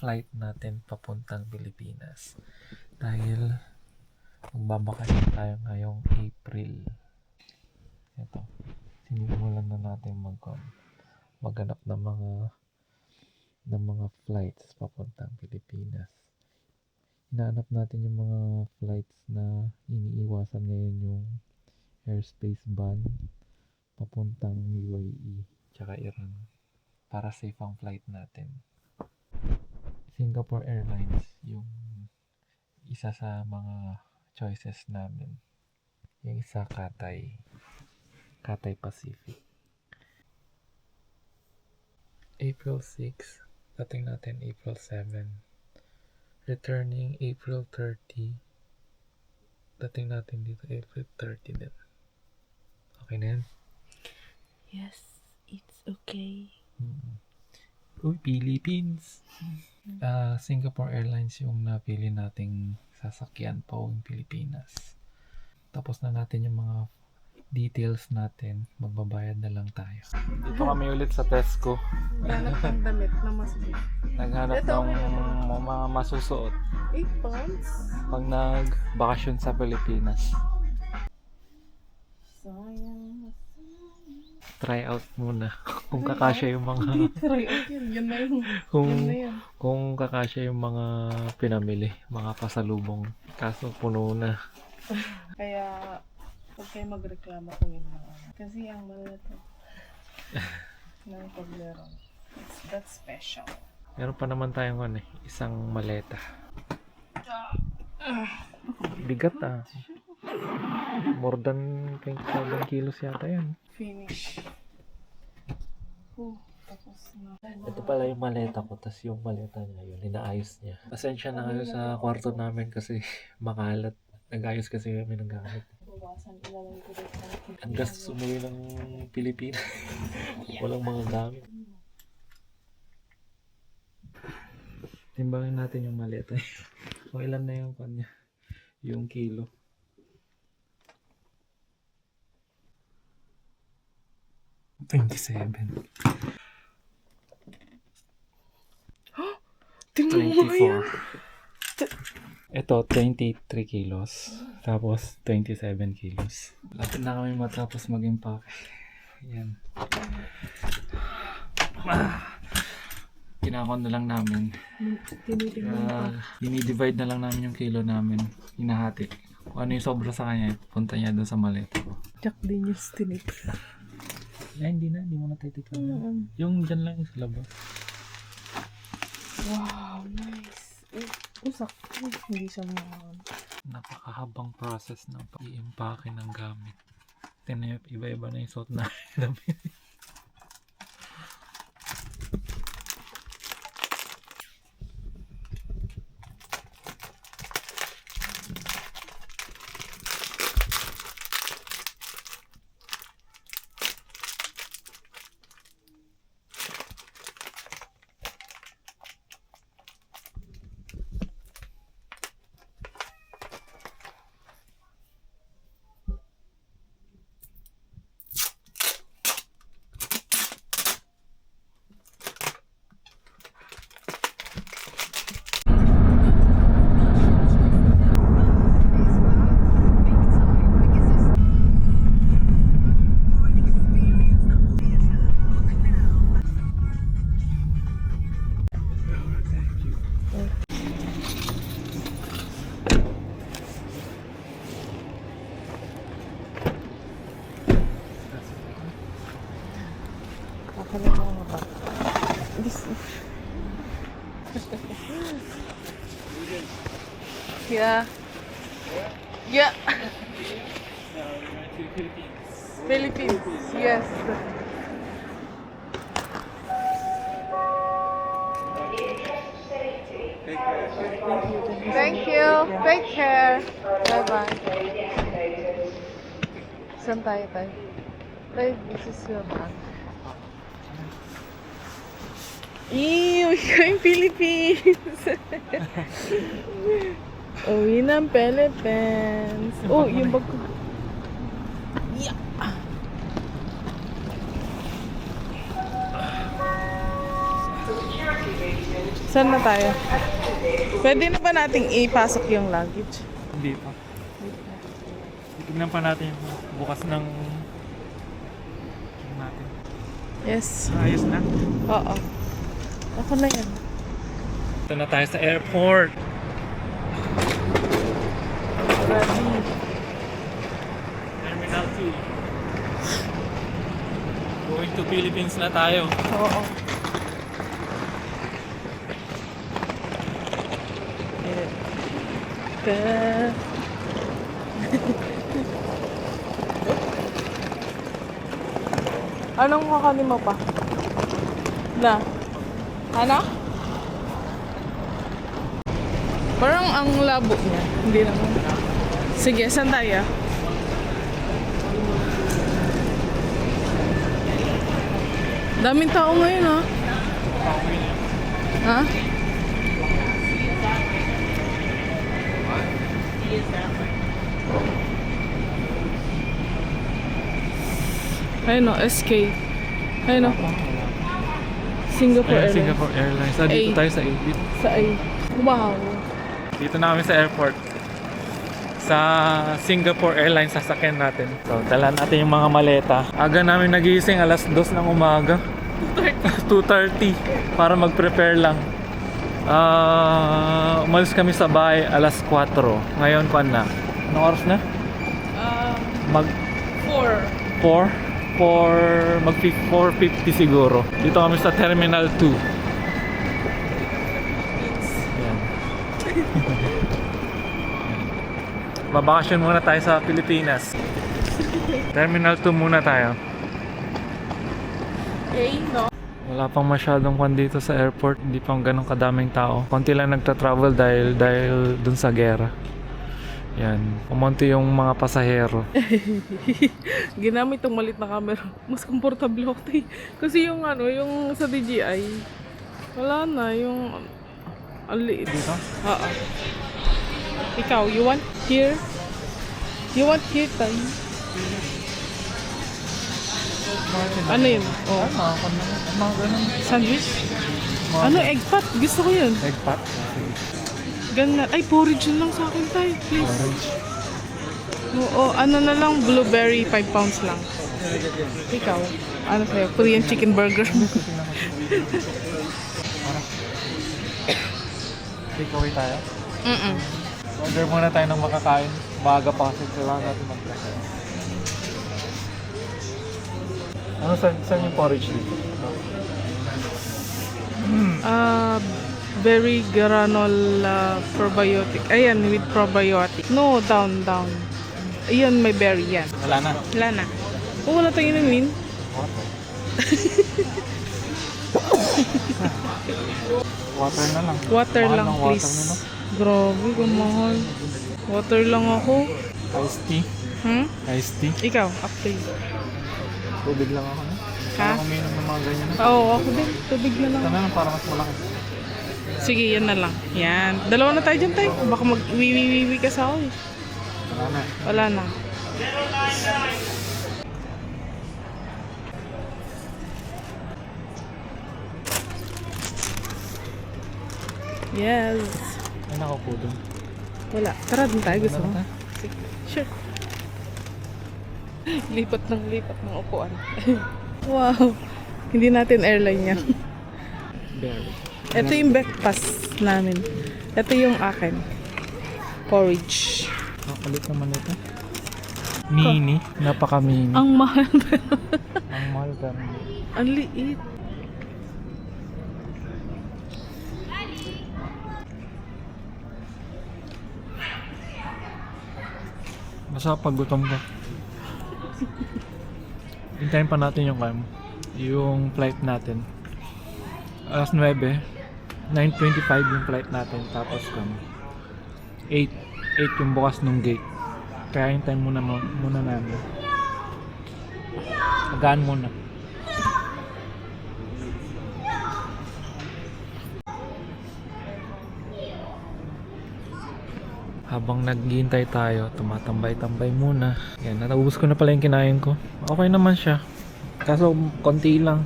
flight natin papuntang Pilipinas. Dahil magbabakasyon tayo ngayong April. Ito, sinimulan na natin maghanap ng mga flights papuntang Pilipinas. Hinahanap natin yung mga flights na iniiwasan ngayon, yung airspace ban papuntang UAE tsaka Iran, para safe ang flight natin. Singapore Airlines yung isa sa mga choices namin. Yung isa Cathay Pacific. April 6, dating natin April 7. Returning April 30. Dating natin dito April 30 din. Okay na yan? Yes, it's okay. Uy, Philippines! Singapore Airlines yung napili nating sasakyan pa uwing Pilipinas. Tapos na natin yung mga details natin. Magbabayad na lang tayo. Dito kami ulit sa Tesco. Naghanap ng damit na mas big. Naghanap ng mga masusuot 8 pounds? pag nag-bakasyon sa Pilipinas. Sayang. Try out muna kung kakasya yung mga Try out yun. Yun na yun. kung Yun na yun. kung kakasya yung mga pinamili, mga pasalubong. Kaso puno na. Kaya, huwag kayo magreklamo kung yun na. Kasi ang malata ng paglaro. That's special. Meron pa naman tayong isang maleta. Bigat More than 27 kilos yata yan. Finish. Tapos na. Ito pala yung maleta ko, tas yung maleta niya yun, inaayos niya. Pasensya na kayo sa kwarto namin kasi makalat. Nag-ayos kasi kami ng gamit. Bawasan ilalagay ko dito. Ang gastos umuwi ng Pilipinas. Walang mga gamit. Timbangin natin yung maleta. Kung ilan na yung kanya. Yung kilo. $27. Tingnan mo yan. 24. Ito, 23 kilos. Tapos, 27 kilos. Lapit na kami matapos mag-impake. Yan. Kinakon na lang namin. Dinidivide na lang namin yung kilo namin. Hinahati. Kung ano yung sobra sa kanya, punta niya doon sa maleta ko. Jack Daniels tinip. Hindi mo na titikman. Yung dyan lang yung sa labas. Wow, nice. Usak. Hindi siya mga... Napakahabang process ng pag-i-impake ng gamit. Tingnan nyo, iba-iba na yung suot na damit. Yeah. Yeah. Philippines. Yes. Thank you. Take care. Bye-bye. Saan tayo? This is your bag. Ew, yung Philippines. Uwi ng Philippines. Oh, yung bag ko. Yeah. Saan na tayo? Pwede na ba nating ipasok yung luggage? Hindi pa. Tignan pa natin yung bukas ng natin. Yes. Ayos na. Oo. Ako na yan. Ito na tayo sa airport. Ready. Terminal 2. Going to Philippines na tayo. Oo. Anong kakanin mo pa? Na? Ano? Parang ang labo niya. Hindi naman. Sige, saan tayo? Daming tao ngayon, ha? Ha? Ayun o, SK. Ayun o. Singapore Ayan, Airlines. Singapore Airlines. Ah, dito A. tayo sa A. Sa A. Wow. Dito na kami sa airport. Sa Singapore Airlines sasakyan natin. So, dala natin yung mga maleta. Aga namin nagising, alas 2 ng umaga. 2:30 para mag-prepare lang. Umalis kami sa bahay alas 4. Ngayon, kuan na. Anong oras na? Mag 4. 4:50 siguro. Dito kami sa Terminal 2. Yan. Babakasyon muna tayo sa Pilipinas. Terminal 2 muna tayo. No? Wala pang masyadong kwan dito sa airport. Hindi pang ganun kadaming tao. Konti lang nagta-travel dahil dun sa gera. Yan. Pumunti yung mga pasahero. Ginamit tong malit na camera. Mas komportable ako tayo. Kasi yung ano, yung sa DJI, wala na, yung ang liit. Dito? Oo. Ikaw, you want here? You want here tayo? Ano yun? Oh. Mga ganun. Sandwich? Ano, egg pot? Gusto ko yun. Egg pot? Ganun. Ay, porridge na lang sa akin tayo, please. Oo, ano na lang, blueberry, 5 pounds lang. Ikaw, ano sa'yo? Korean chicken burger. Take away tayo? Mm-mm. Order muna tayo ng makakain. Maaga pa kasi kailangan natin mag-prepare. Ano, saan yung porridge dito? Berry granola probiotic. Ayan, with probiotic. No, down. Ayan, may berry yan. Wala na. Wala na. Oh, wala tayong inumin. Water na lang. Water Mahal lang, ng please. Water nila. Grabe, kumahal. Water lang ako. Iced tea. Iced tea. Ikaw, actually. Tubig lang ako. Ha? Ako uminom ng mga ganyan. Oo, ako din. Tubig na lang. Ito na lang para mas malaki. Sige, yan na lang. Yan. Dalawa na tayo dyan, tayo. Baka mag-wiwi ka sa ako eh. Wala na. Wala na. Yes. Ay, nakaupo doon. Wala. Tara dun tayo. Gusto Wala mo? na. Sige. Sure. Lipat ng upuan. Wow. Hindi natin airline yan. Berry. Ito yung breakfast namin. Ito yung akin. Porridge. Nakakulit naman ito. Mini. Napaka-mini. Ang mahal. Ang mahal pero Ang liit. basta pag gutom ka. Hintayin pa natin yung flight natin. Alas 9, 9:25 yung flight natin. Tapos 8 yung bukas ng gate. Kaya hintayin muna namin. Magaan muna. Habang naghihintay tayo, tumatambay-tambay muna. Yan, natubos ko na pala yung kinain ko. Okay naman siya. Kaso konti lang.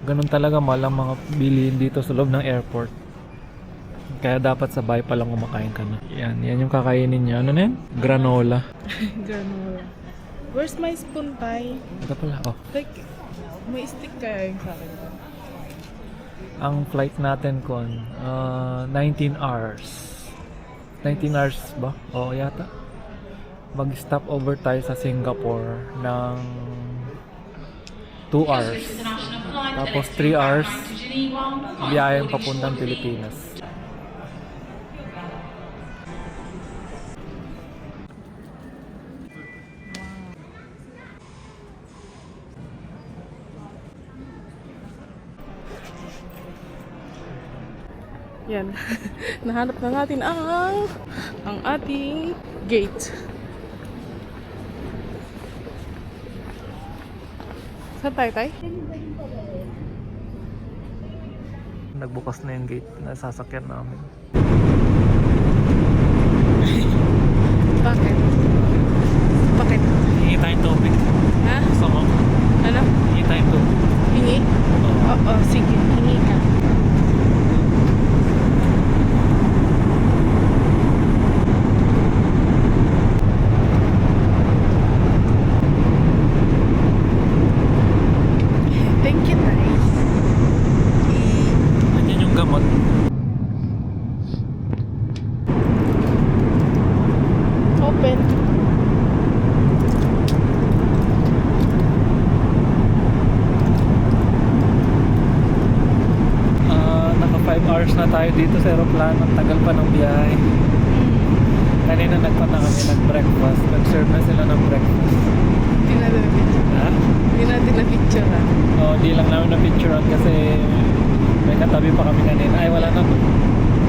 Ganun talaga mahal ang mga bilihin dito sa loob ng airport. Kaya dapat sa bahay pa lang kumakain ka na. Yan yung kakainin niya. Ano na yan? Granola. Granola. Where's my spoon, Tay? Ito pala, oh. Like, may stick kaya yung sa akin. Ang flight natin 19 hours. 19 hours ba? Oo, yata. Mag-stop over tayo sa Singapore ng 2 hours. Tapos 3 hours biyayang papuntang Pilipinas. Yan. Nahanap na natin ang ating gate. Saan tayo, Tay? Nagbukas na yung gate na sasakyan namin. Bakit? Bakit? Hingi tayong tubig. Ha? Gusto mo? Ano? Hingi tayong tubig. Hingi? Oo, sige. Hingi ka. Thank you, Tay. Nandiyan yung gamot. Open. Naka 5 hours na tayo dito sa aeroplano. Ang tagal pa ng biyahe. Kanina nagpunta kami nag-breakfast. Nag-serve na sila ng breakfast. Hindi natin na-picture. Ha? Hindi natin na-picture, ha? Oo, di lang namin na-picturean kasi may katabi pa kami kanina. Ay, wala na.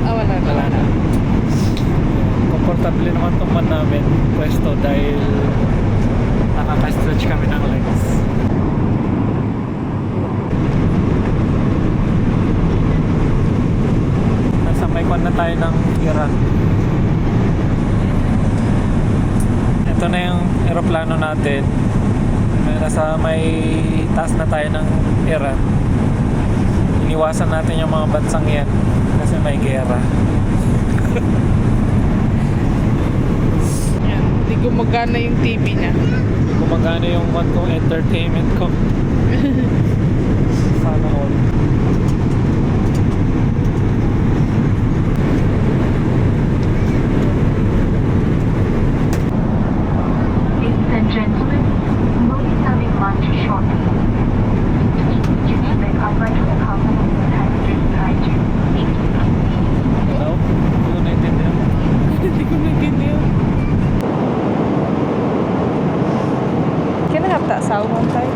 Wala na. Wala na. Komportable naman itong man namin pwesto dahil nakaka-stretch kami ng legs. Nasa may kwan na tayo ng Iran. Ito na yung aeroplano natin. Nasa may taas na tayo ng Iran. Iniwasan natin yung mga bansang yan kasi may gera. Yan. Hindi gumagana yung TV niya. Gumagana yung one kong entertainment ko. Sana all. Ladies and gentlemen, we'll be serving lunch shortly. Please use the upright of the counter and the passengers behind you. Thank you. Hello? Hindi ko naintindihan. Hindi ko naginip. Can I have that salmon, Tay?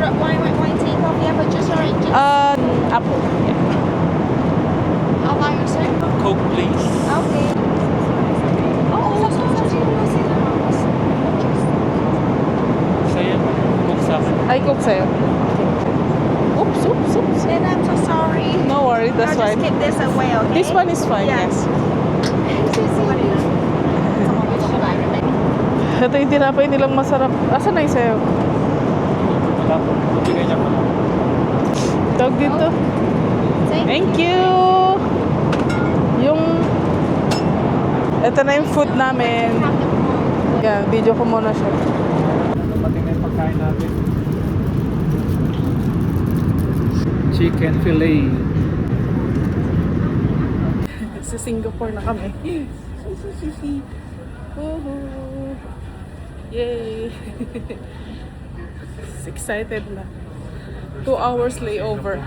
The white tea coffee apple juice or just Apple. Yeah. all by yourself? Coke please. Okay. Oh, Sa'yo. Coke sa akin. Ay, cook sa'yo. Oops, oops, oops. Then I'm so sorry. No worries, that's I'll just fine. keep this away, okay? This one is fine, Yeah. yes. Yes. Ito yung tinapay nilang masarap. Asan na yung sayo? Wala po. Bibigay niya pa lang. Tawag dito. Thank you! Yung... Ito na yung food namin. Yan, video ko muna siya. Dumating na yung pagkain natin. Chicken fillet. Sa Singapore na kami. Woohoo! Yay! Excited na. 2 hours layover.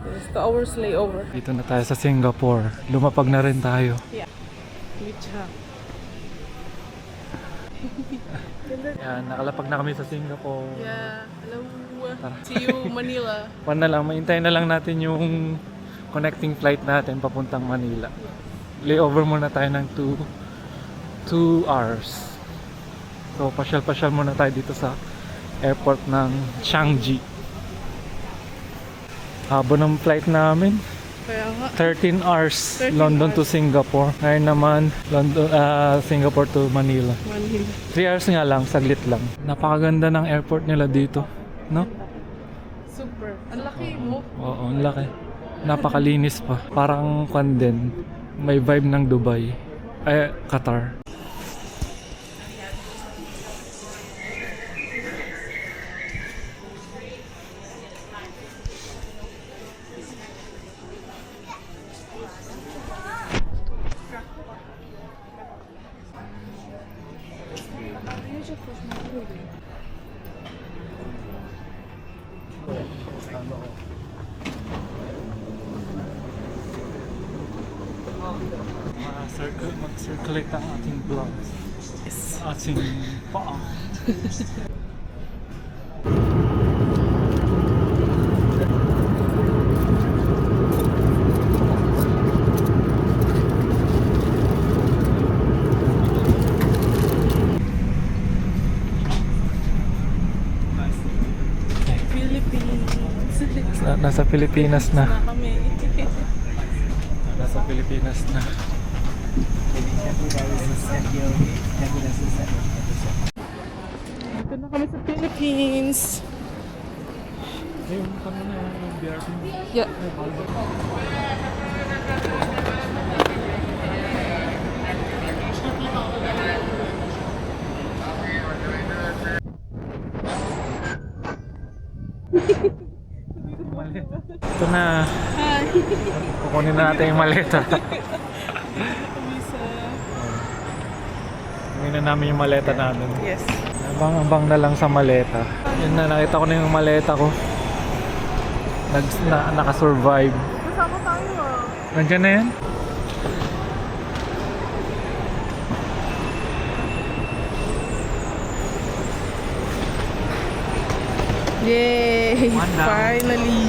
Yes, 2 hours layover. Dito na tayo sa Singapore. Lumapag na rin tayo. Yeah. Licha. Yan, nakalapag na kami sa Singapore. Yeah. Hello. Tara. See you, Manila. One na lang, mahintayin na lang natin yung connecting flight natin papuntang Manila. Layover muna tayo ng 2 hours. So, pasyal-pasyal muna tayo dito sa airport ng Changi. Haba ng flight namin. Kaya nga. 13 hours 13 London to hours. Singapore. Ngayon naman Singapore to Manila. Manila. 3 hours nga lang, saglit lang. Napakaganda ng airport nila dito, no? mo. Oo, ang laki. Napakalinis pa. Parang kwan din. May vibe ng Dubai. Ay, Qatar. Mag-circulate ang ating vlog. Yes. Ating paa. Philippines. Nasa Pilipinas na. Na kami. Nasa Pilipinas na. Dito na kami sa Philippines. Ayun, kami na yung BRT. Yeah. Ito na. Hi. Kukunin na natin yung maleta. Visa. Kukunin na namin yung maleta namin. Yes. Abang-abang na lang sa maleta. Yun na, nakita ko na yung maleta ko. Nakasurvive. Kasama tayo ah. Nandiyan na yan? Yay! One down. Finally!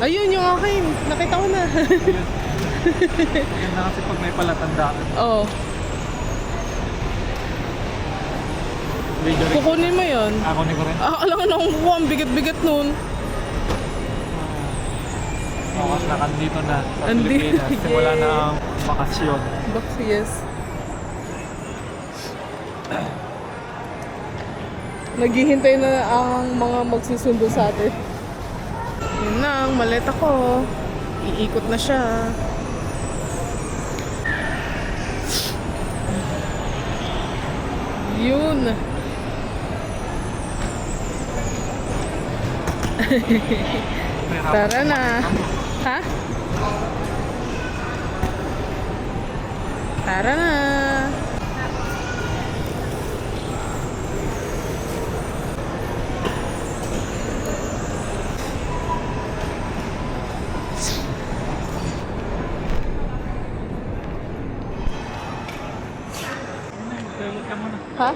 Ayun yung akin. Nakita ko na. Yan na kasi pag may palatandaan. Oh. Video rin. Kukunin mo yun. Ako ni ko rin. Alam ko na kung ang bigat-bigat nun. Bukas na kandito na sa Andi- Pilipinas. Simula Yay. na ang bakasyon. Box, yes. Naghihintay na ang mga magsusundo sa atin. Yun na, ang maleta ko. Iikot na siya. Yun. Tara na. Ha? Tara na. Toilet ka muna. Ha?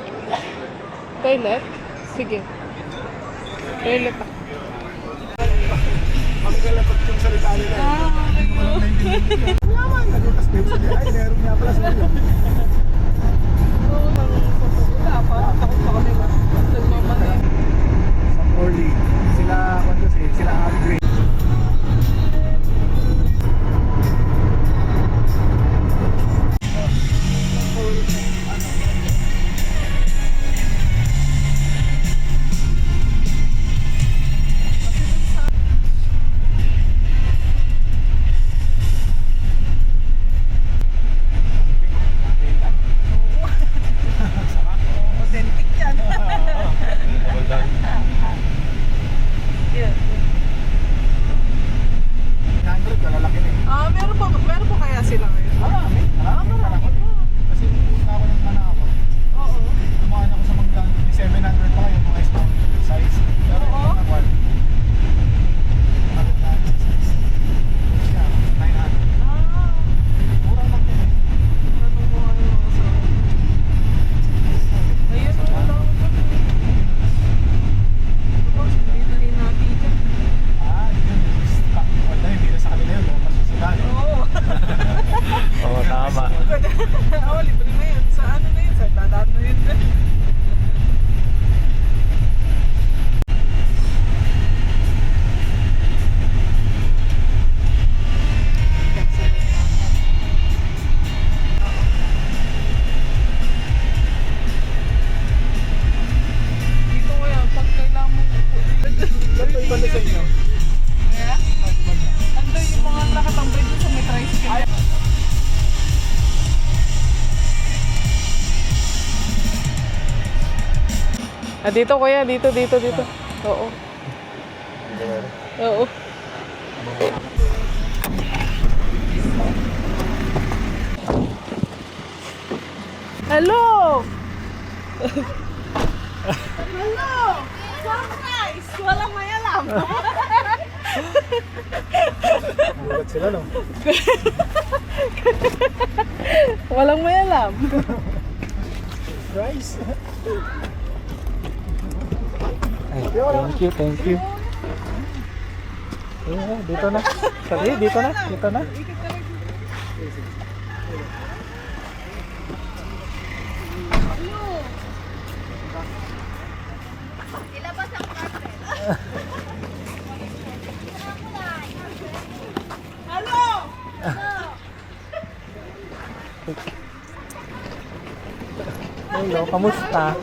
Toilet? Sige. Toilet ako. Orly, sila sila upgrade. banda sa inyo? Yeah? Ando yung mga nakatambay dun sa may tricycle. Ah, dito kuya, dito. Oo. Oo. Hello! Hello! Surprise! Walang may alam. Bulat sila, no? Walang may alam. Rice. Ay, thank you. Dito na. Sabi, dito na. Hello, kamusta?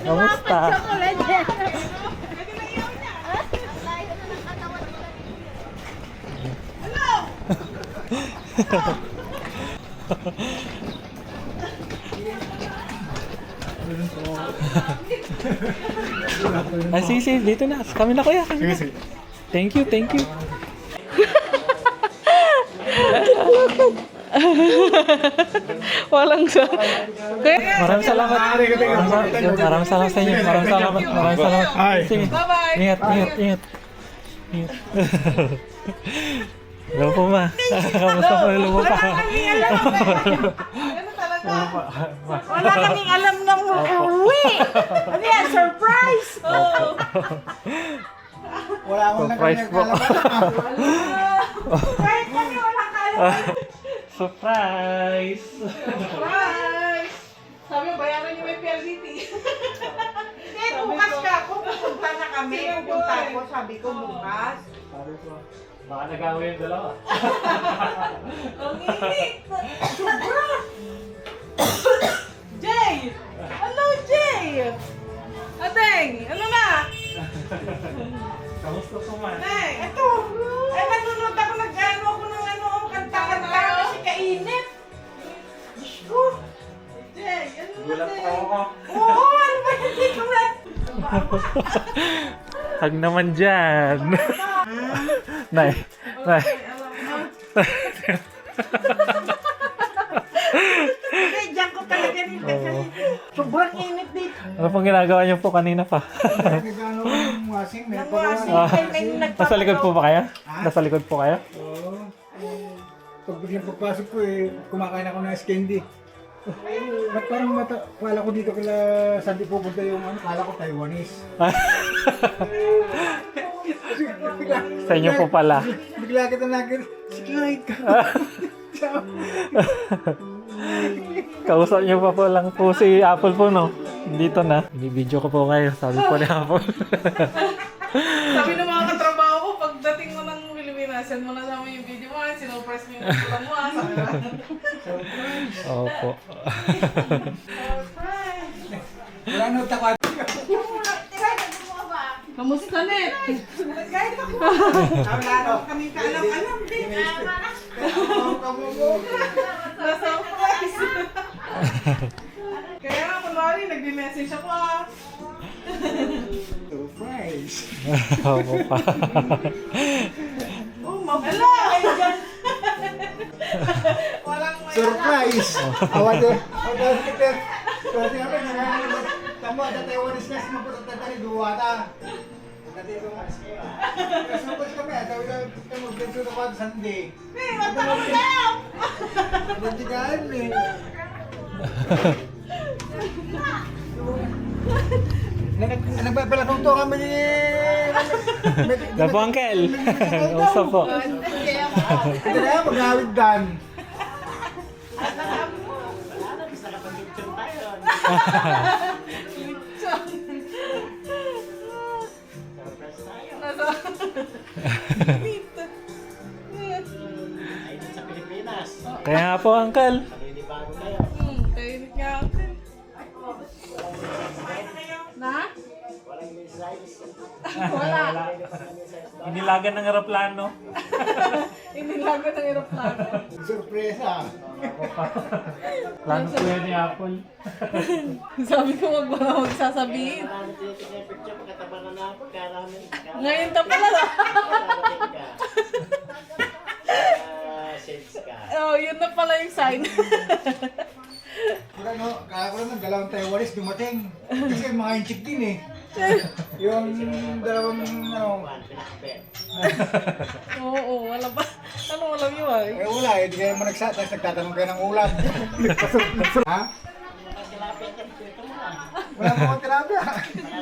Kamusta? Ay, sige, dito na. Kami na kuya. Sige. Thank you. Walang sa... Maraming salamat. Maraming salamat sa inyo. Maraming salamat. Ay. Sige. Bye-bye! Ingat. Hello po ma. Kamusta po? Hello po pa. Wala kaming alam nang uuwi. Ano yan? Surprise! Wala akong Surprise po. Kahit kami wala kaalam. Surprise! Surprise! Sabi mo, bayaran niyo may PLDT. Eh, bukas ka ako. Pupunta na kami. Pupunta ako. Sabi ko bukas. Baka nag-away yung dalawa. Ang init! Jay! Hello, Jay! Ateng! Ano na? Kamusta po ma? Eh, ito. Eh, nanonood ako. Nag-ano ako ng kanta-kanta kasi kainit. Diyos ko. Jay, ano na, Gulat Jay? po ako. Oo, ano ba hindi ko na? Hag naman dyan. Nay. Kaya dyan ko talaga rin kasi sobrang init dito. Ano pong ginagawa niyo po kanina pa? Nagano ko yung washing. May Nangwasing may Nasa likod po ba kayo? Nasa likod po kayo? Oo. Pag biglang pagpasok ko kumakain ako ng candy. Ba't parang kala ko dito kala saan di pupunta yung kala ko Taiwanese. Kasi Sa inyo po pala. Bigla kita nakita, sige kahit ka. Kausap niyo pa po lang po si Apple po, no? Dito na. Binibideo ko po kayo. Sabi po ni Apple. Sabi ng mga katrabaho ko, pagdating mo ng Pilipinas, send mo na sa amin yung video mo, sinurpress mo yung kulang mo, sabi na. Opo. Wala nang takot. Kamusta, Net? Kahit ako. Wala daw kami kaalam-alam din. Na-surprise! Kaya nga, kunwari, nagme-message ako Surprise. Opo pa. Oh, mabala kayo dyan. Walang may Surprise. Awat eh. Awat kita. Kasi kami tamo ada Taiwanese na sinapunta tadi dua ta. Nanti itu mas. Kasi kami ada udah kita mau begitu tempat Sunday. Eh, matapos na. Nanti kan nih. Nagpapalakuto kami ni... Na po, Uncle. Kamusta po? Ito na, mag-awid dan. Kaya nga po, Uncle. Tahimik nga ako. Na? Wala. Inilagan ng aeroplano. Inilago ng aeroplano. Surpresa. Plano ko yan ni Apple. Sabi ko wag mo na magsasabihin. Ngayon ta pala. Oh, yun na pala yung sign. Kaya no, kaya ko naman dalawang Taiwanese dumating. Kasi mga inchik din eh. Yung dalawang ano. Oo, wala ba? Ano walang yun ay? Eh wala eh, di kayo mo tapos nagtatanong kayo ng ulam. Ha? Wala mo akong tilapia.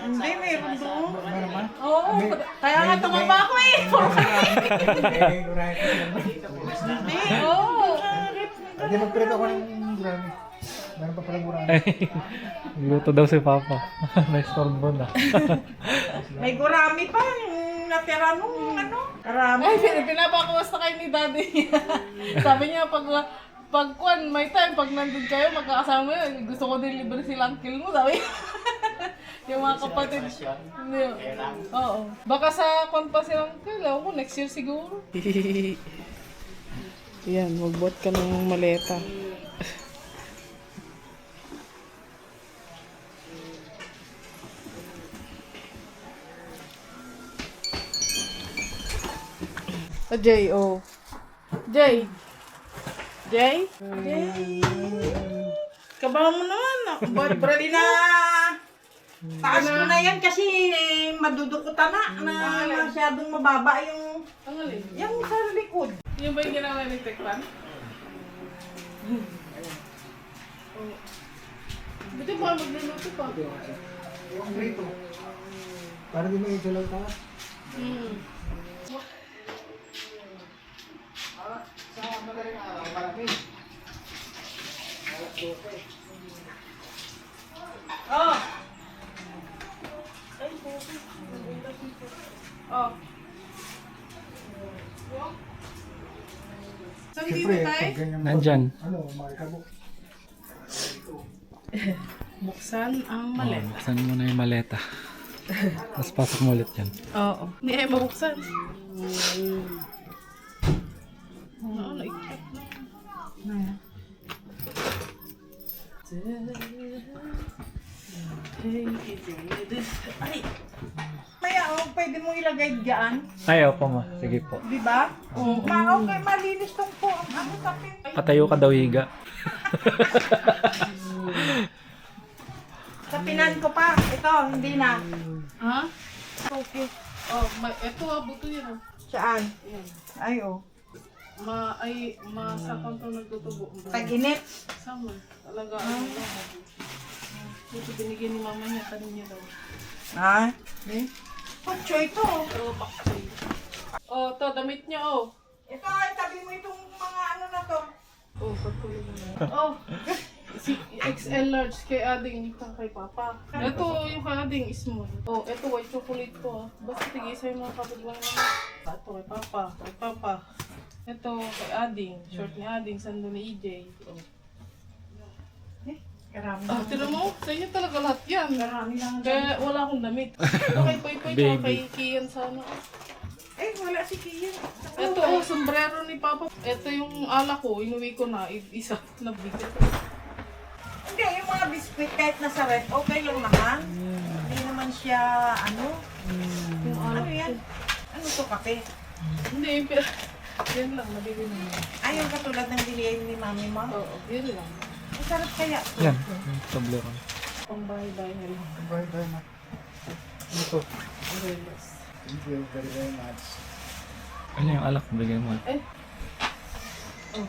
Hindi, meron doon. Ano naman? Oo, kaya nga tumaba ako eh. Hindi. Oo. Hindi magprito ako ng gurami. Meron pa pala gurami. Luto daw si Papa. Na-storbo na. May gurami pa. Yung natira nung ano. Karami. Ay, pinapakamusta kayo ni Daddy. Sabi niya, pag may time, pag nandun kayo, magkakasama yun, gusto ko din libre sila uncle mo, sabi. Yung mga kapatid. Hindi. Oo. Baka sa kwan pa sila uncle, ewan ko, next year siguro. Yan, magbuhat ka ng maleta. Jay, oh. Jay. Jay? Kabahan mo naman. Ready na. Taas mo na yan kasi madudukutan na masyadong mababa yung Ang alin? yung sa likod. Yung ba yung ginawa ni Tekpan? Buti ba magluluto pa? Yung prito. Para di mo ito lang taas. Sa madaling araw, malaki. Oh! Oh. Saan dito Siyempre, tayo? pag ganyan Nandyan. Ano, makikabok. Buksan ang maleta. Buksan mo na yung maleta. Tapos pasok mo ulit yan. Oo. Hindi ay mabuksan. Oo, naikot na. Ay. Maya, pwede mo ilagay diyan. Ayaw po ma. Sige po. Di ba? Oo. Okay, malinis tong po. Ano tapin? Patayo ka daw higa. Tapinan ko pa. Ito, hindi na. Ha? Okay. Oh, eto buto yan. Oh. Saan? Ay, oh. Masakang to nagtutubo. Tag-init. Summer. Talaga ano lang. Buto binigyan ni mama niya, tanin niya daw. Ha? Pacho ito. Oh, to damit niya oh. Ito, ay, tabi mo itong mga ano na to. Oh, pagkulo na. Oh, si XL large kay Ading, ito kay Papa. Ito yung kay Ading small. Oh, ito white chocolate to ah. Basta tigisa yung mga kapatid lang naman. Ito kay Papa, kay Papa. Ito kay Ading, short ni Ading, sando ni EJ. Oh. Karami Ah, tira mo, sa inyo talaga lahat yan. Karami lang. Kaya wala akong damit. Ito kay Poy Poy, tsaka kay Kian sana. Eh, wala si Kian. Ito oh, sombrero ni Papa. Ito yung alak ko, inuwi ko na, isa na bigat. Hindi, yung mga biscuit kahit nasa ref, okay lang naman. Hindi naman siya, ano? Yung alak Ano yan? Ano to, kape? Hindi, yan lang, nabili naman. Ay, yung katulad ng bilihin ni Mami mo? Oo, yun lang. Ang sarap kaya. Yan. Toblerone. Pang bahay-bahay na lang. Bye bye na. Ito. Relax. Thank you very much. Ano yung alak? Bigay mo. Oh,